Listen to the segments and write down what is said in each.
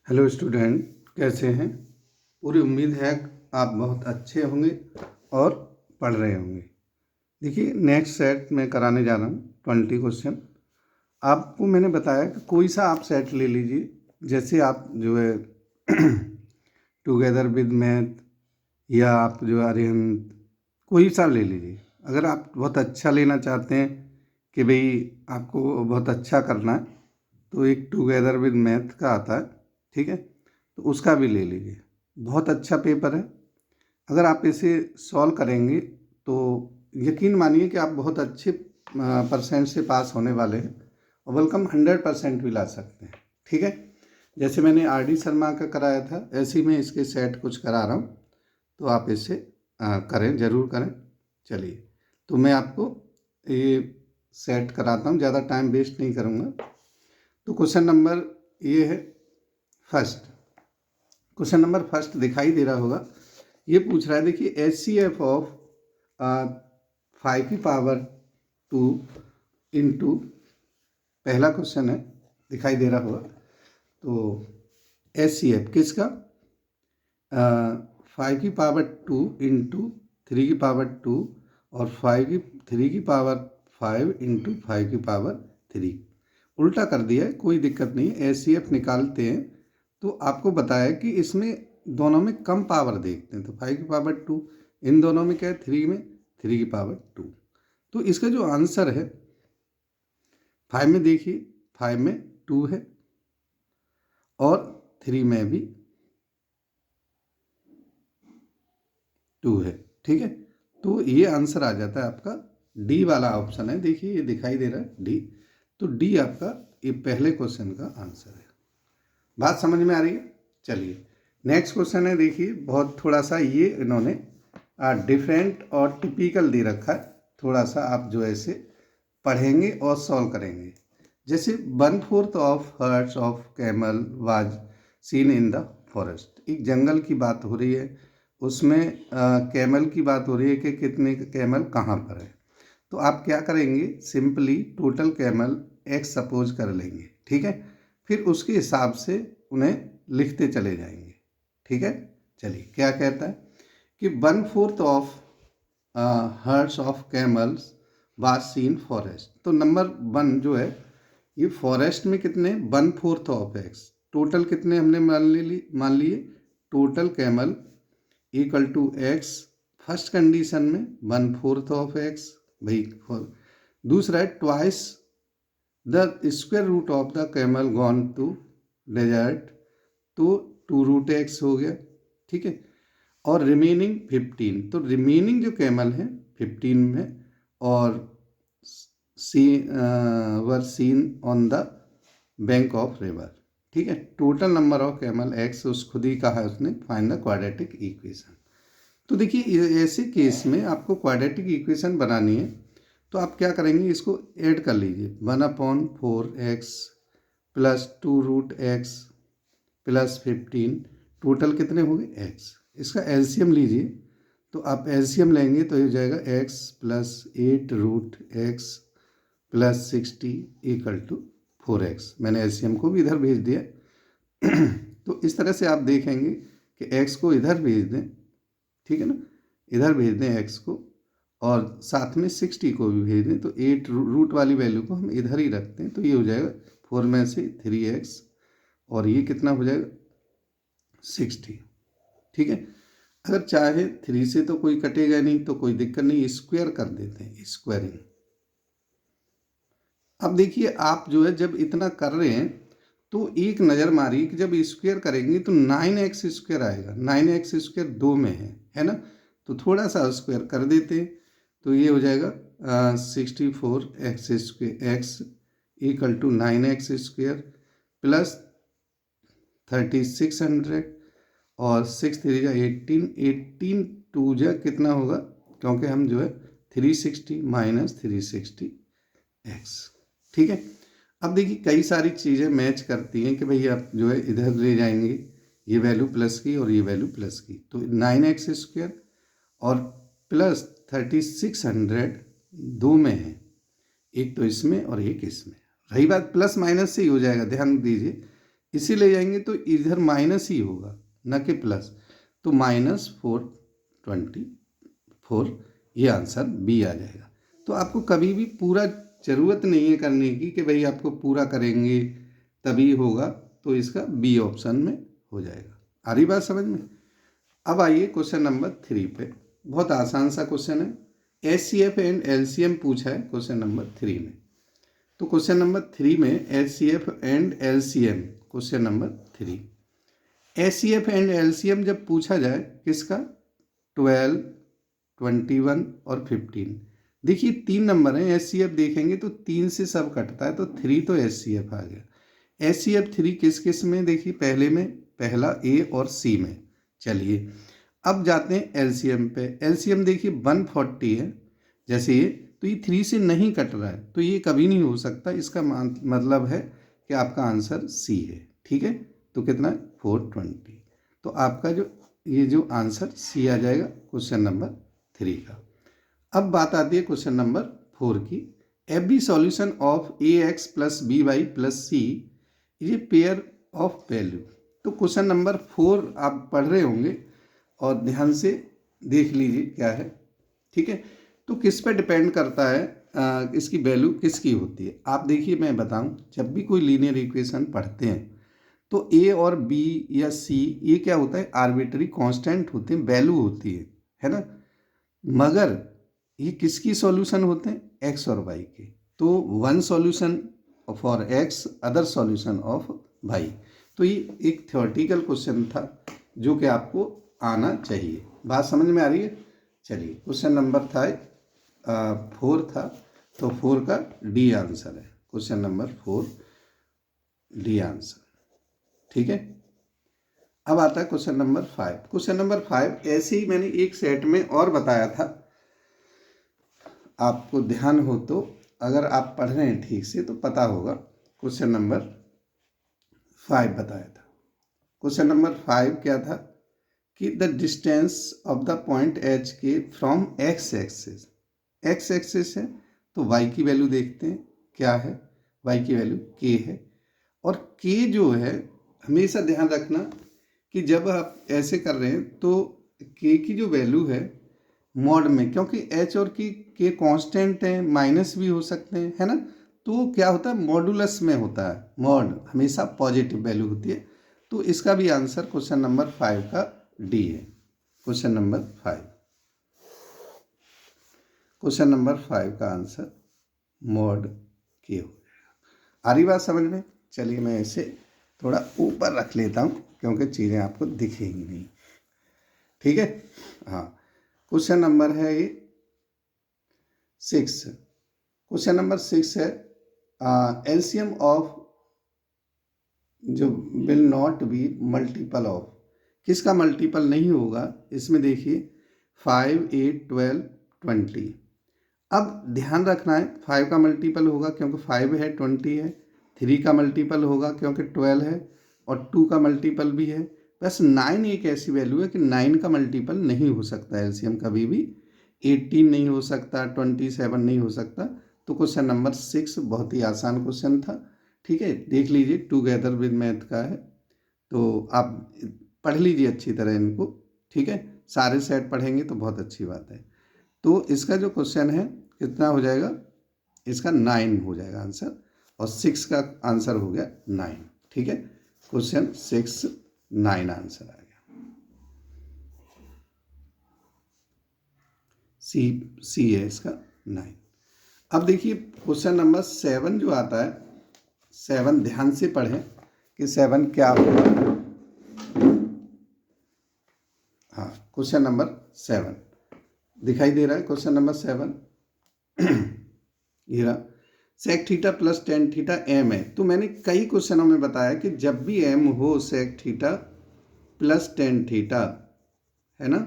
Hello student, कैसे हैं। पूरी उम्मीद है आप बहुत अच्छे होंगे और पढ़ रहे होंगे। देखिए, नेक्स्ट सेट मैं कराने जा रहा हूँ 20 क्वेश्चन। आपको मैंने बताया कि कोई सा आप सेट ले लीजिए, जैसे आप जो है टुगेदर विद मैथ या आप जो अरिहंत, कोई सा ले लीजिए। अगर आप बहुत अच्छा लेना चाहते हैं कि भाई आपको बहुत अच्छा करना है, तो एक टुगेदर विद मैथ का आता है, ठीक है, तो उसका भी ले लीजिए। बहुत अच्छा पेपर है। अगर आप इसे सॉल्व करेंगे तो यकीन मानिए कि आप बहुत अच्छे परसेंट से पास होने वाले हैं और वेलकम 100% भी ला सकते हैं, ठीक है। जैसे मैंने RD शर्मा का कराया था, ऐसे ही मैं इसके सेट कुछ करा रहा हूँ, तो आप इसे करें, ज़रूर करें। चलिए, तो मैं आपको ये सेट कराता हूँ, ज़्यादा टाइम वेस्ट नहीं करूँगा। तो क्वेश्चन नंबर ये है फर्स्ट। क्वेश्चन नंबर फर्स्ट दिखाई दे रहा होगा। ये पूछ रहा है, देखिए, HCF ऑफ 5 की पावर 2 इंटू, पहला क्वेश्चन है, दिखाई दे रहा होगा। तो HCF किसका, 5 की पावर 2 इंटू 3 की पावर 2 और 3 की पावर 5 इंटू 5 की पावर 3। उल्टा कर दिया है, कोई दिक्कत नहीं है। HCF निकालते हैं तो आपको बताया कि इसमें दोनों में कम पावर देखते हैं, तो 5 की पावर 2, इन दोनों में क्या है, 3 में 3 की पावर 2। तो इसका जो आंसर है 5 में, देखिए 5 में 2 है और 3 में भी 2 है, ठीक है। तो ये आंसर आ जाता है आपका डी वाला ऑप्शन है। देखिए, ये दिखाई दे रहा है डी, तो डी आपका ये पहले क्वेश्चन का आंसर है। बात समझ में आ रही है। चलिए, नेक्स्ट क्वेश्चन है। देखिए, बहुत थोड़ा सा ये इन्होंने डिफरेंट और टिपिकल दे रखा है। थोड़ा सा आप जो ऐसे पढ़ेंगे और सॉल्व करेंगे। जैसे 1/4 of herds of camel was seen in the forest. एक जंगल की बात हो रही है, उसमें कैमल की बात हो रही है कि कितने कैमल कहाँ पर है। तो आप क्या करेंगे, simply total camel x suppose कर लेंगे, ठीक है। फिर उसके हिसाब से उन्हें लिखते चले जाएंगे, ठीक है। चलिए, क्या कहता है कि 1/4 of herds of camels was seen forest. तो नंबर 1 जो है, ये फॉरेस्ट में कितने, 1/4 ऑफ एक्स। टोटल कितने हमने मान लिए, total camel equal to X. First condition में 1/4 ऑफ एक्स, भाई। दूसरा है twice the square root of the camel gone to desert, तो 2√x हो गया, ठीक है। और रिमेनिंग 15, तो रिमेनिंग जो कैमल है 15 में, और were seen on the bank of river, ठीक है। Total number of camel x उस खुद ही कहा है उसने, फाइंड द क्वाड्रेटिक इक्वेशन। तो देखिए, ऐसे केस में आपको क्वाड्रेटिक इक्वेशन बनानी है, तो आप क्या करेंगे, इसको ऐड कर लीजिए। 1/4x plus 2√x plus 15, total कितने हो गए x। इसका एलसीएम लीजिए, तो आप एलसीएम लेंगे तो ये हो जाएगा x plus 8√x plus 60 equal to 4x। मैंने एलसीएम को भी इधर भेज दिया। तो इस तरह से आप देखेंगे कि x को इधर भेज दें, ठीक है ना, इधर भेज दें x को, और साथ में 60 को भी भेज दें। तो 8 रूट वाली वैल्यू को हम इधर ही रखते हैं, तो ये हो जाएगा 4 में से 3x, और ये कितना हो जाएगा 60, ठीक है। अगर चाहे 3 से तो कोई कटेगा नहीं, तो कोई दिक्कत नहीं, स्क्वायर कर देते हैं, स्क्वायरिंग। अब देखिए, आप जो है जब इतना कर रहे हैं तो एक नज़र मारिए कि जब स्क्वायर करेंगे तो 9x स्क्वायर आएगा। 9x स्क्वायर 2 में है ना, तो थोड़ा सा स्क्वायर कर देते हैं, तो ये हो जाएगा 64x square, X equal to 9x square plus 3600, और 6 3 जा 18, 18 2 जा कितना होगा, क्योंकि हम जो है 360 माइनस 360x, ठीक है। अब देखिए, कई सारी चीज़ें मैच करती हैं कि भाई आप जो है इधर ले जाएंगे ये वैल्यू प्लस की और ये वैल्यू प्लस की, तो 9x स्क्वायर और प्लस 3600 दो में है, एक तो इसमें और एक इसमें। रही बात प्लस माइनस से ही हो जाएगा, ध्यान दीजिए इसी ले जाएंगे तो इधर माइनस ही होगा न कि प्लस, तो -424, ये आंसर बी आ जाएगा। तो आपको कभी भी पूरा ज़रूरत नहीं है करने की कि भाई आपको पूरा करेंगे तभी होगा, तो इसका बी ऑप्शन में हो जाएगा। आ रही बात समझ में? अब आइए क्वेश्चन नंबर 3 पे। बहुत आसान सा क्वेश्चन है, HCF एंड LCM पूछा है क्वेश्चन नंबर 3 में। तो क्वेश्चन नंबर 3 में HCF and LCM, question number 3, HCF and LCM जब पूछा जाए किसका, 12, 21 और 15। देखिए 3 नंबर हैं, HCF देखेंगे तो 3 से सब कटता है, तो 3 तो HCF आ गया। HCF 3 किस किस में, देखिए पहले में, पहला A और C में। चलिए अब जाते हैं LCM पे। LCM देखिए 140 है, जैसे ये, तो ये 3 से नहीं कट रहा है, तो ये कभी नहीं हो सकता। इसका मतलब है कि आपका आंसर C है। ठीक है, तो कितना है, 420। तो आपका जो ये जो आंसर C आ जाएगा क्वेश्चन नंबर 3 का। अब बात आती है क्वेश्चन नंबर 4 की। If B solution of AX + BY + C is a pair of value. तो क्वेश्चन नंबर 4 आप पढ़ रहे होंगे और ध्यान से देख लीजिए क्या है। ठीक है, तो किस पे डिपेंड करता है, इसकी वैल्यू किसकी होती है। आप देखिए मैं बताऊं, जब भी कोई लीनियर इक्वेशन पढ़ते हैं तो A और B या C ये क्या होता है, आर्बिट्री कांस्टेंट होते हैं, वैल्यू होती है ना। मगर ये किसकी सॉल्यूशन होते हैं, X और Y के। तो one solution for X, other solution of Y। तो ये एक थ्योरेटिकल क्वेश्चन था जो कि आपको आना चाहिए। बात समझ में आ रही है? चलिए क्वेश्चन नंबर था 4 था, तो 4 का डी आंसर है। Question number 4 D answer. ठीक है, अब आता है क्वेश्चन नंबर 5। क्वेश्चन नंबर 5 ऐसे ही मैंने एक सेट में और बताया था, आपको ध्यान हो तो, अगर आप पढ़ रहे हैं ठीक से तो पता होगा। क्वेश्चन नंबर 5 बताया था। क्वेश्चन नंबर 5 क्या था कि the distance of the point H K from X axis, X axis है तो वाई की वैल्यू देखते हैं क्या है, वाई की वैल्यू के है। और के जो है, हमेशा ध्यान रखना कि जब आप ऐसे कर रहे हैं तो के की जो वैल्यू है मॉड में, क्योंकि एच और के कांस्टेंट हैं, माइनस भी हो सकते हैं, है ना। तो क्या होता है, मॉडुलस में होता है, मॉड हमेशा पॉजिटिव वैल्यू होती है। तो इसका भी आंसर क्वेश्चन नंबर 5 का डी है। क्वेश्चन नंबर 5, क्वेश्चन नंबर 5 का आंसर मॉड के हो जाएगा। आ रही बात समझ में? चलिए मैं इसे थोड़ा ऊपर रख लेता हूँ क्योंकि चीज़ें आपको दिखेंगी नहीं। ठीक है, हाँ। क्वेश्चन नंबर है ये 6। क्वेश्चन नंबर 6 है एलसीएम ऑफ जो will not be multiple of, किसका मल्टीपल नहीं होगा इसमें, देखिए 5, 8, 12, 20। अब ध्यान रखना है 5 का मल्टीपल होगा क्योंकि 5 है, 20 है। 3 का मल्टीपल होगा क्योंकि 12 है और 2 का मल्टीपल भी है। बस 9 एक ऐसी वैल्यू है कि 9 का मल्टीपल नहीं हो सकता एलसीएम कभी भी। 18 नहीं हो सकता, 27 नहीं हो सकता। तो क्वेश्चन नंबर 6 बहुत ही आसान क्वेश्चन था। ठीक है, देख लीजिए टुगेदर विद मैथ का है, तो आप पढ़ लीजिए अच्छी तरह इनको। ठीक है, सारे सेट पढ़ेंगे तो बहुत अच्छी बात है। तो इसका जो क्वेश्चन है कितना हो जाएगा, इसका 9 हो जाएगा आंसर, और 6 का आंसर हो गया 9। ठीक है, क्वेश्चन 6 9 आंसर आ गया। सी है इसका 9। अब देखिए क्वेश्चन नंबर 7 जो आता है, 7 ध्यान से पढ़ें कि 7 क्या होगा। हाँ, क्वेश्चन नंबर 7 दिखाई दे रहा है। क्वेश्चन नंबर 7 ये रहा, sec theta plus tan theta M है। तो मैंने कई क्वेश्चनों में बताया कि जब भी एम हो sec theta plus tan theta, है ना।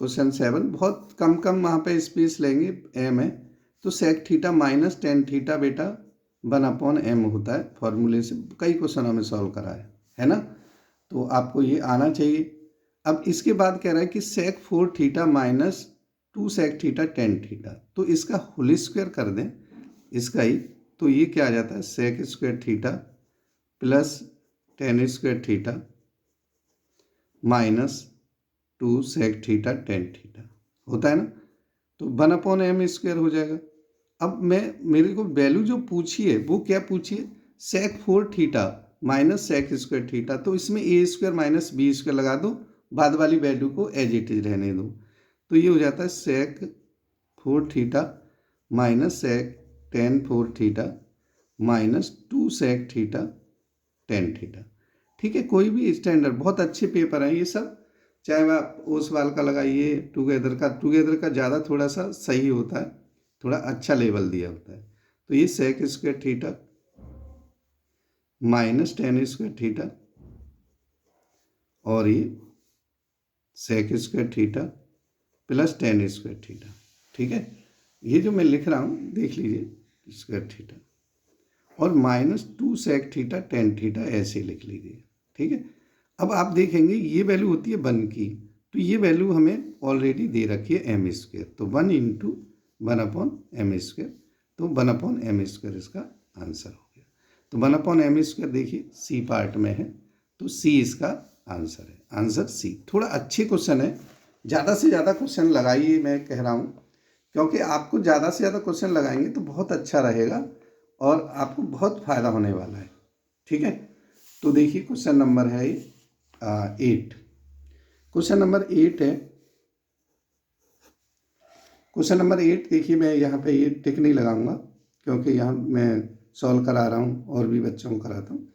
क्वेश्चन 7 बहुत कम वहाँ पे स्पेस लेंगे, एम है तो sec theta minus tan theta बेटा 1/m होता है। फॉर्मूले से कई क्वेश्चनों में सॉल्व करा है ना। तो आपको ये आना चाहिए। अब इसके बाद कह रहा है कि sec 4 theta minus 2 sec theta tan theta, तो इसका होल स्क्वायर कर दें इसका ही, तो ये क्या आ जाता है, sec square theta plus tan square theta minus 2 sec theta tan theta होता है ना, तो 1/m² हो जाएगा। अब मेरे को वैल्यू जो पूछी है वो क्या पूछी है, sec 4 theta minus sec square theta, तो इसमें A square minus B square लगा दो, बाद वाली वैल्यू को एज इट इज रहने दो, तो ये हो जाता है sec 4 theta minus sec tan 4 theta minus 2 sec theta tan theta. ठीक है, कोई भी स्टैंडर्ड बहुत अच्छे पेपर हैं ये सब, चाहे वह आप ओसवाल का लगाइए, टुगेदर का ज़्यादा थोड़ा सा सही होता है, थोड़ा अच्छा लेवल दिया होता है। तो ये sec square theta minus tan square theta और ये sec square theta plus tan square theta. ठीक है, ये जो मैं लिख रहा हूँ देख लीजिए, स्क्वायर थीटा और minus 2 sec theta tan theta ऐसे लिख लीजिए। ठीक है, अब आप देखेंगे ये वैल्यू होती है 1 की, तो ये वैल्यू हमें ऑलरेडी दे रखी है m², तो 1 इंटू 1/m², तो 1/m² इसका आंसर हो गया। तो 1/m² देखिए सी पार्ट में है, तो सी इसका आंसर है, आंसर सी। थोड़ा अच्छे क्वेश्चन है, ज़्यादा से ज़्यादा क्वेश्चन लगाइए, मैं कह रहा हूँ, क्योंकि आपको ज़्यादा से ज़्यादा क्वेश्चन लगाएंगे तो बहुत अच्छा रहेगा और आपको बहुत फ़ायदा होने वाला है। ठीक है, तो देखिए क्वेश्चन नंबर है 8। क्वेश्चन नंबर 8 है, क्वेश्चन नंबर 8 देखिए, मैं यहाँ पे ये टिक नहीं लगाऊंगा क्योंकि यहाँ मैं सॉल्व करा रहा हूँ और भी बच्चों को कराता हूँ।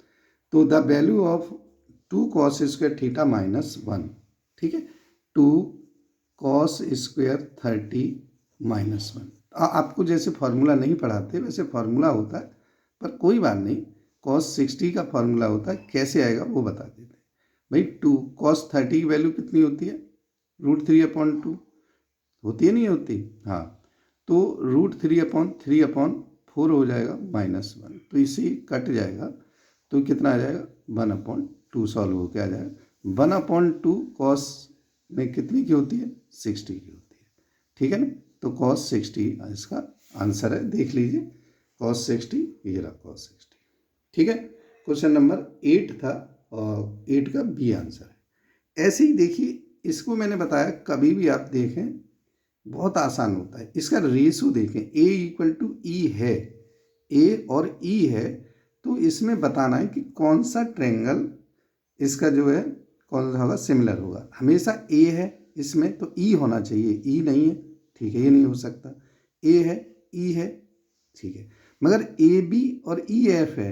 तो the value of 2 cos square theta minus 1, ठीक है, 2 cos स्क्वायर 30 माइनस 1। आपको जैसे फार्मूला नहीं पढ़ाते वैसे फार्मूला होता है, पर कोई बात नहीं, cos 60 का फार्मूला होता है, कैसे आएगा वो बता देते हैं। भाई 2 cos 30 की वैल्यू कितनी होती है, √3/2 होती है, नहीं होती, हाँ, तो √3/3/4 हो जाएगा -1, तो इसी कट जाएगा, तो कितना आ जाएगा 1/2 सॉल्व होकर आ जाएगा। 1/2 cos में कितनी की होती है, 60 की होती है। ठीक है ना, तो cos 60 इसका आंसर है, देख लीजिए cos 60, ये रहा cos 60। ठीक है, क्वेश्चन नंबर 8 था और 8 का बी आंसर है। ऐसे ही देखिए, इसको मैंने बताया कभी भी आप देखें बहुत आसान होता है, इसका रेशो देखें, A=E है, A और E है, तो इसमें बताना है कि कौन सा ट्रायंगल इसका जो है कौन सा होगा, सिमिलर होगा। हमेशा A है इसमें तो E होना चाहिए, E नहीं है, ठीक है, ये नहीं हो सकता, A है E है, ठीक है, मगर AB और EF है,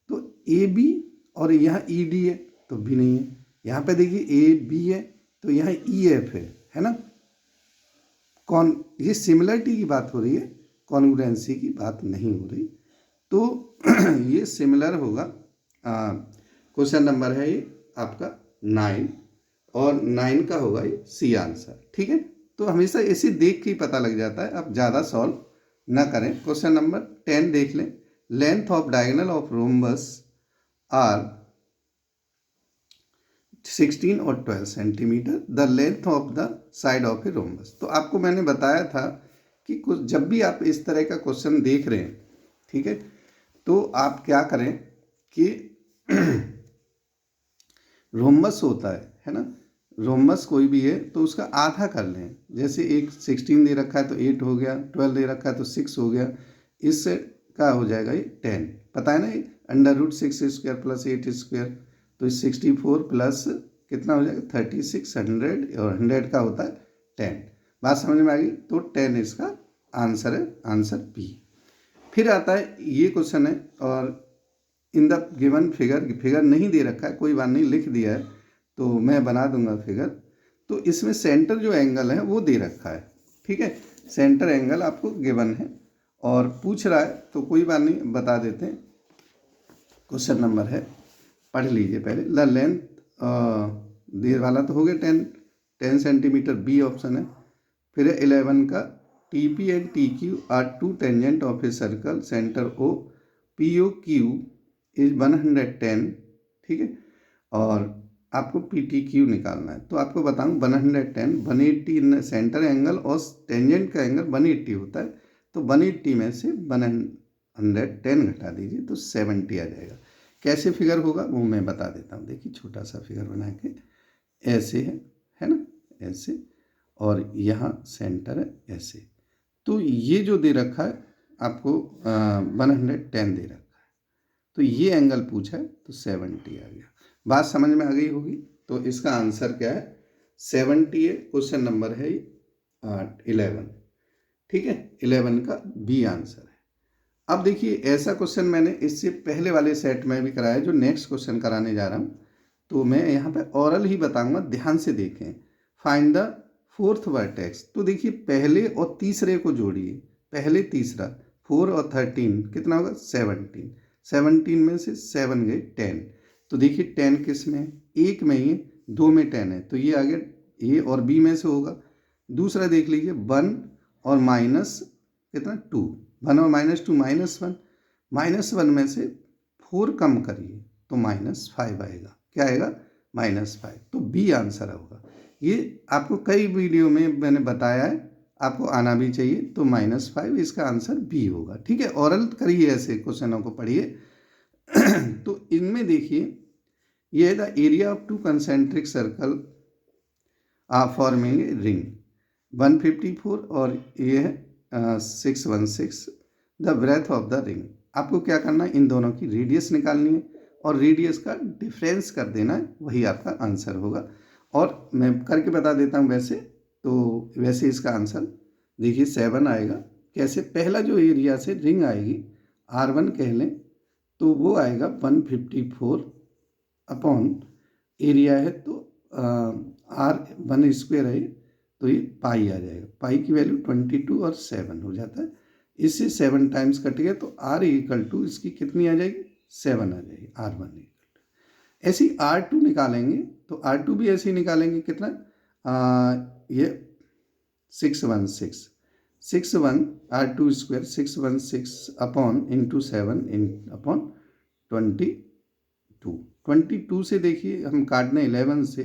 तो AB और यहाँ ED है तो भी नहीं है। यहाँ पे देखिए AB है तो यहाँ EF है ना, कौन, ये सिमिलरिटी की बात हो रही है, कॉन्ग्रुएंसी की बात नहीं हो रही, तो ये सिमिलर होगा। क्वेश्चन नंबर है ये आपका 9 और 9 का होगा ये सी आंसर। ठीक है, तो हमेशा ऐसे देख के ही पता लग जाता है, आप ज़्यादा सॉल्व ना करें। क्वेश्चन नंबर 10 देख लें, length of diagonal of rhombus are 16 और 12 centimetre, the length of the side of a rhombus. तो आपको मैंने बताया था कि कुछ जब भी आप इस तरह का क्वेश्चन देख रहे हैं, ठीक है, तो आप क्या करें कि रोम्बस होता है ना, रोम्बस कोई भी है तो उसका आधा कर लें, जैसे एक 16 दे रखा है तो 8 हो गया, 12 दे रखा है तो 6 हो गया, इससे क्या हो जाएगा ये 10, पता है ना, ये √6² प्लस 8², तो 64 प्लस कितना हो जाएगा 36, 100 और 100 का होता है 10। बात समझ में आ गई, तो 10 इसका आंसर है, आंसर बी। फिर आता है ये क्वेश्चन है, और इन द गिवन फिगर नहीं दे रखा है, कोई बात नहीं, लिख दिया है तो मैं बना दूंगा फिगर। तो इसमें सेंटर जो एंगल है वो दे रखा है, ठीक है, सेंटर एंगल आपको गिवन है और पूछ रहा है, तो कोई बात नहीं, बता देते हैं। क्वेश्चन नंबर है, पढ़ लीजिए पहले, द लेंथ दे वाला तो हो गया 10 सेंटीमीटर, बी ऑप्शन है। फिर 11 का TP and TQ are 2 tangent of a circle, centre O POQ is 110, ठीक है, और आपको PTQ निकालना है। तो आपको बताऊं 110, 180 इन सेंटर एंगल और टेंजेंट का एंगल 180 होता है, तो 180 में से 110 घटा दीजिए तो 70 आ जाएगा। कैसे फिगर होगा वो मैं बता देता हूँ। देखिए छोटा सा फिगर बना के ऐसे है ना, ऐसे, और यहाँ सेंटर है ऐसे। तो ये जो दे रखा है आपको 110 दे रखा है, तो ये एंगल पूछा है तो 70 आ गया। बात समझ में आ गई होगी। तो इसका आंसर क्या है, 70 है। क्वेश्चन नंबर है 11, ठीक है, 11 का बी आंसर है। अब देखिए ऐसा क्वेश्चन मैंने इससे पहले वाले सेट में भी कराया, जो नेक्स्ट क्वेश्चन कराने जा रहा हूँ। तो मैं यहाँ पे ओरल ही बताऊंगा, ध्यान से देखें। Find the fourth vertex. तो देखिए पहले और तीसरे को जोड़िए, पहले तीसरा 4 और 13 कितना होगा 17। 17 में से 7 गए 10। तो देखिए 10 किस में, एक में ही, 2 में 10 है, तो ये आ गया ए और बी में से होगा। दूसरा देख लीजिए 1 और माइनस कितना 2, 1 और -2 -1, -1 में से 4 कम करिए तो -5 आएगा। क्या आएगा, -5। तो बी आंसर होगा। ये आपको कई वीडियो में मैंने बताया है, आपको आना भी चाहिए। तो -5 इसका आंसर बी होगा। ठीक है, ओरल करिए, ऐसे क्वेश्चनों को पढ़िए। तो इनमें देखिए ये है the area of 2 concentric circle are forming a ring 154 और ये है 616 the breadth of the ring. आपको क्या करना है, इन दोनों की रेडियस निकालनी है और रेडियस का डिफरेंस कर देना है, वही आपका आंसर होगा। और मैं करके बता देता हूँ वैसे। तो वैसे इसका आंसर देखिए 7 आएगा। कैसे, पहला जो एरिया से रिंग आएगी R1 कह लें, तो वो आएगा 154 अपॉन एरिया है, तो R1 स्क्वायर है, तो ये पाई आ जाएगा। पाई की वैल्यू 22 और 7 हो जाता है। इससे 7 टाइम्स कट गया तो R इक्वल टू इसकी कितनी आ जाएगी, 7 आ जाएगी। R1 इक्वल टू ऐसी R2 निकालेंगे, तो R2 भी ऐसे ही निकालेंगे। कितना ये 616 61 R2 square 616 upon into 7 upon 22 से देखिए हम काटने 11 से,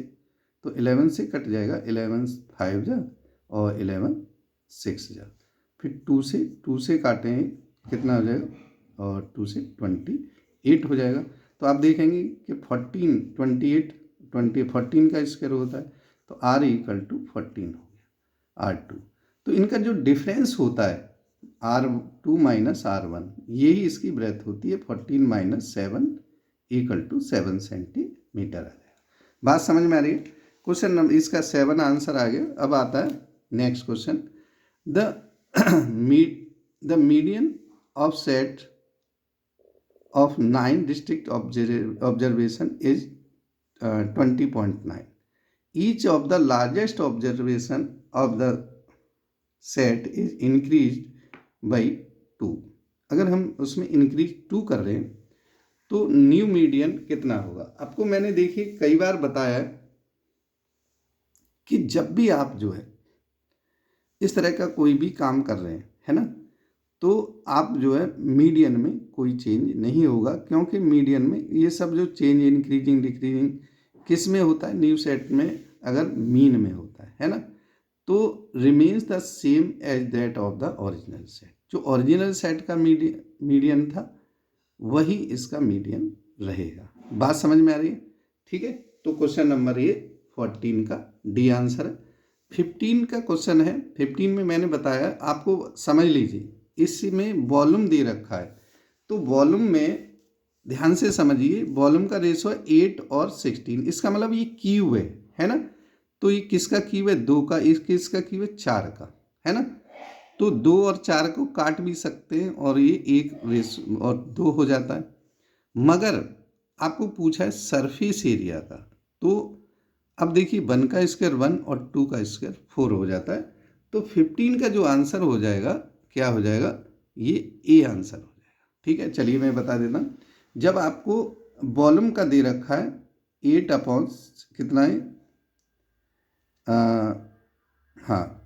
तो 11 से कट जाएगा, 11 5 जा और 11 6 जा, फिर 2 से काटें कितना हो जाएगा, और 2 से 28 हो जाएगा। तो आप देखेंगे कि 14 28 14 का स्क्वायर होता है, तो R इक्वल टू 14 हो गया R2। तो इनका जो डिफरेंस होता है R2 माइनस R1, यही इसकी ब्रेथ होती है। 14 माइनस 7 इक्वल टू 7 सेंटीमीटर आ जाएगा। बात समझ में आ रही है। क्वेश्चन नंबर इसका 7 आंसर आ गया। अब आता है next question. The median of set of 9 district observation is 20.9. Each of the largest observation of the set is increased by 2. अगर हम उसमें इंक्रीज 2 कर रहे हैं तो न्यू मीडियन कितना होगा। आपको मैंने देखिए कई बार बताया कि जब भी आप जो है इस तरह का कोई भी काम कर रहे हैं, है ना, तो आप जो है मीडियन में कोई चेंज नहीं होगा, क्योंकि मीडियन में ये सब जो चेंज इंक्रीजिंग डिक्रीजिंग किस में होता है, न्यू सेट में अगर मीन में होता है ना, तो remains the same as that of the original set. जो ओरिजिनल सेट का मीडियन था वही इसका मीडियन रहेगा। बात समझ में आ रही है। ठीक है, तो क्वेश्चन नंबर ये 14 का डी आंसर है। 15 का क्वेश्चन है। 15 में मैंने बताया, आपको समझ लीजिए, इसमें वॉल्यूम दे रखा है, तो वॉल्यूम में ध्यान से समझिए, वॉल्यूम का रेशो है 8 और 16। इसका मतलब ये क्यूब है ना, तो ये किसका क्यूब है, 2 का। किसका क्यूब है, 4 का, है ना। तो 2 और 4 को काट भी सकते हैं और ये एक रेशो और 2 हो जाता है। मगर आपको पूछा है सरफेस एरिया का, तो अब देखिए 1 का स्क्वायर 1 और 2 का स्क्वायर 4 हो जाता है। तो 15 का जो आंसर हो जाएगा, क्या हो जाएगा, ये ए आंसर हो जाएगा। ठीक है, चलिए मैं बता देता हूँ। जब आपको वॉल्यूम का दे रखा है 8 अपॉन कितना है, हाँ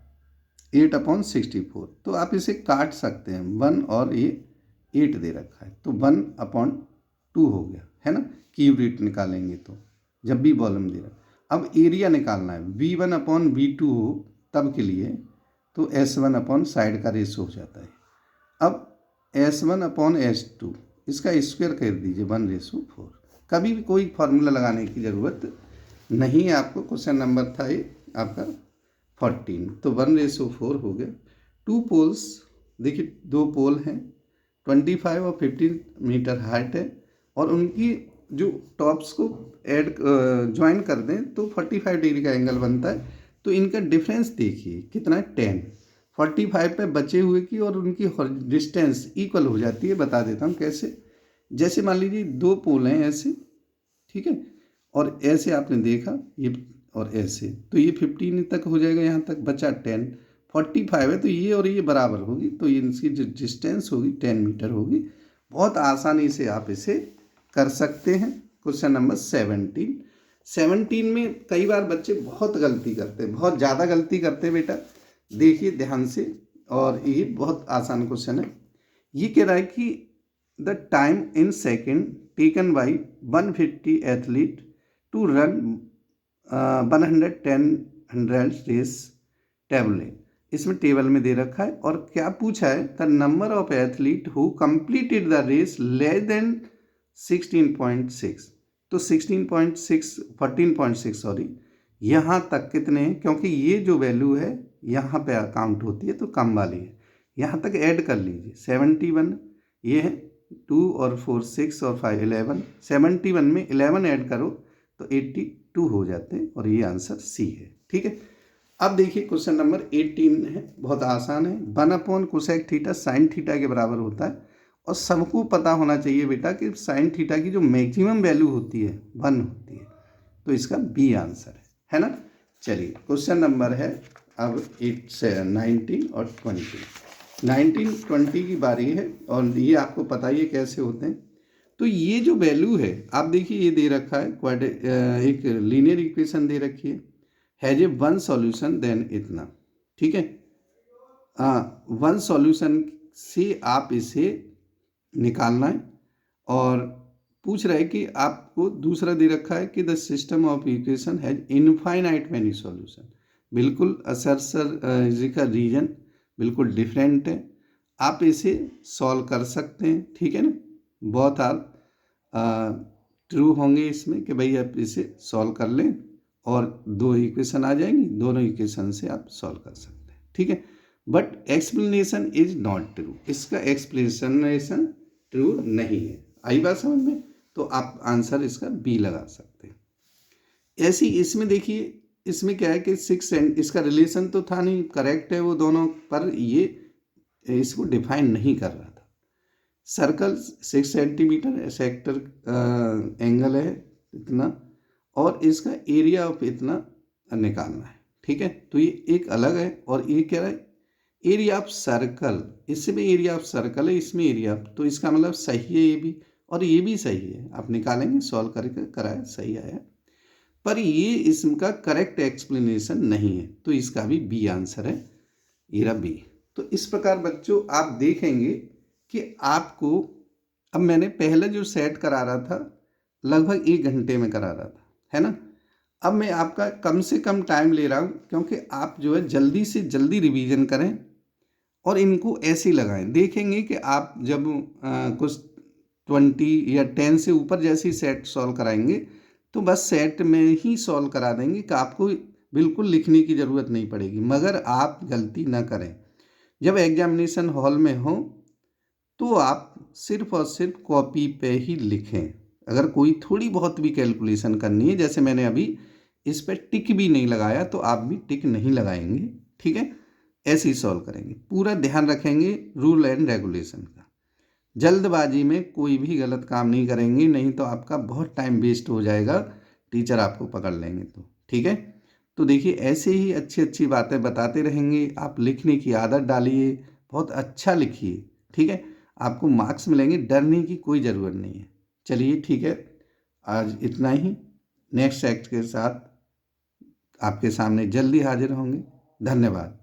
8 अपॉन 64, तो आप इसे काट सकते हैं। 1 और ये 8 दे रखा है, तो 1 अपॉन 2 हो गया, है ना। क्यूब रूट निकालेंगे तो जब भी वॉल्यूम दे रहा है। अब एरिया निकालना है, V1 अपॉन V2 हो तब के लिए, तो S1 अपॉन साइड का रेशो हो जाता है। अब S1 अपॉन S2 इसका स्क्वायर कर दीजिए 1/4। कभी भी कोई फार्मूला लगाने की ज़रूरत नहीं है आपको। क्वेश्चन नंबर था ये आपका 14, तो 1/4 हो गया। 2 पोल्स, देखिए 2 पोल हैं, 25 और 15 मीटर हाइट है, और उनकी जो टॉप्स को ऐड ज्वाइन कर दें तो 45 डिग्री का एंगल बनता है। तो इनका डिफरेंस देखिए कितना है, 10। 45 पे बचे हुए की और उनकी डिस्टेंस इक्वल हो जाती है। बता देता हूँ कैसे। जैसे मान लीजिए 2 पोल हैं ऐसे, ठीक है, और ऐसे आपने देखा ये, और ऐसे, तो ये 15 तक हो जाएगा, यहाँ तक बचा 10। 45 है तो ये और ये बराबर होगी, तो ये इनकी जो डिस्टेंस होगी 10 मीटर होगी। बहुत आसानी से आप इसे कर सकते हैं। क्वेश्चन नंबर 17 में कई बार बच्चे बहुत गलती करते हैं, बहुत ज़्यादा गलती करते हैं बेटा, देखिए ध्यान से, और ये बहुत आसान क्वेश्चन है। ये कह रहा है कि the time in second taken by 150 athlete to run 110 race table है। इसमें टेबल में दे रखा है, और क्या पूछा है, the number of athlete who completed the race less than 16.6। तो 14.6 सॉरी, यहाँ तक कितने हैं, क्योंकि ये जो वैल्यू है यहाँ पे काउंट होती है तो कम वाली है, यहाँ तक ऐड कर लीजिए। 71 ये है, 2 और 4 6 और 5 11, 71 में 11 ऐड करो तो 82 हो जाते हैं, और ये आंसर सी है। ठीक है, अब देखिए क्वेश्चन नंबर 18 है, बहुत आसान है। 1/cosec थीटा साइन थीटा के बराबर होता है, और सबको पता होना चाहिए बेटा कि साइन थीटा की जो मैक्सिमम वैल्यू होती है 1 होती है, तो इसका बी आंसर है ना। चलिए क्वेश्चन नंबर है अब 19 और 20। 19 20 की बारी है, और ये आपको पता ही है कैसे होते हैं। तो ये जो वैल्यू है आप देखिए, ये दे रखा है एक लीनियर इक्वेशन दे रखी है, हैज ए 1 सॉल्यूशन देन इतना, ठीक है। 1 सॉल्यूशन से आप इसे निकालना है, और पूछ रहा है कि आपको दूसरा दे रखा है कि the system of equation has infinite many solution. बिल्कुल इसका रीजन बिल्कुल डिफरेंट है, आप इसे सॉल्व कर सकते हैं, ठीक है ना। बहुत आर ट्रू होंगे इसमें कि भाई आप इसे सॉल्व कर लें, और 2 इक्वेशन आ जाएंगी, दोनों इक्वेशन से आप सॉल्व कर सकते हैं, ठीक है। But explanation is not true, इसका एक्सप्लेनेशन ट्रू नहीं है। आई बात समझ में, तो आप आंसर इसका बी लगा सकते हैं। ऐसी इसमें देखिए, इसमें क्या है कि 6 इसका रिलेशन तो था नहीं, करेक्ट है वो दोनों, पर ये इसको डिफाइन नहीं कर रहा था। सर्कल 6 सेंटीमीटर सेक्टर एंगल है इतना, और इसका एरिया ऑफ इतना निकालना है, ठीक है। तो ये एक अलग है, और ये कह रहा है एरिया ऑफ सर्कल, इसमें एरिया ऑफ सर्कल है, इसमें एरिया, तो इसका मतलब सही है ये भी, और ये भी सही है। आप निकालेंगे, सॉल्व करके कराए, सही आया, पर ये इसका करेक्ट एक्सप्लेनेशन नहीं है, तो इसका भी बी आंसर है, ये रहा बी। तो इस प्रकार बच्चों आप देखेंगे कि आपको, अब मैंने पहले जो सेट करा रहा था लगभग 1 घंटे में करा रहा था, है ना। अब मैं आपका कम से कम टाइम ले रहा हूँ, क्योंकि आप जो है जल्दी से जल्दी रिवीजन करें, और इनको ऐसे ही लगाएं। देखेंगे कि आप जब कुछ 20 या 10 से ऊपर जैसे ही सेट सॉल्व कराएंगे, तो बस सेट में ही सॉल्व करा देंगे कि आपको बिल्कुल लिखने की ज़रूरत नहीं पड़ेगी। मगर आप गलती ना करें, जब एग्जामिनेशन हॉल में हो तो आप सिर्फ और सिर्फ कॉपी पे ही लिखें। अगर कोई थोड़ी बहुत भी कैलकुलेशन करनी है, जैसे मैंने अभी इस पर टिक भी नहीं लगाया, तो आप भी टिक नहीं लगाएंगे, ठीक है। ऐसे ही सॉल्व करेंगे, पूरा ध्यान रखेंगे रूल एंड रेगुलेशन का। जल्दबाजी में कोई भी गलत काम नहीं करेंगे, नहीं तो आपका बहुत टाइम वेस्ट हो जाएगा, टीचर आपको पकड़ लेंगे तो, ठीक है। तो देखिए ऐसे ही अच्छी अच्छी बातें बताते रहेंगे, आप लिखने की आदत डालिए, बहुत अच्छा लिखिए, ठीक है। आपको मार्क्स मिलेंगे, डरने की कोई ज़रूरत नहीं है। चलिए ठीक है, आज इतना ही। नेक्स्ट एक्ट के साथ आपके सामने जल्दी हाजिर होंगे। धन्यवाद।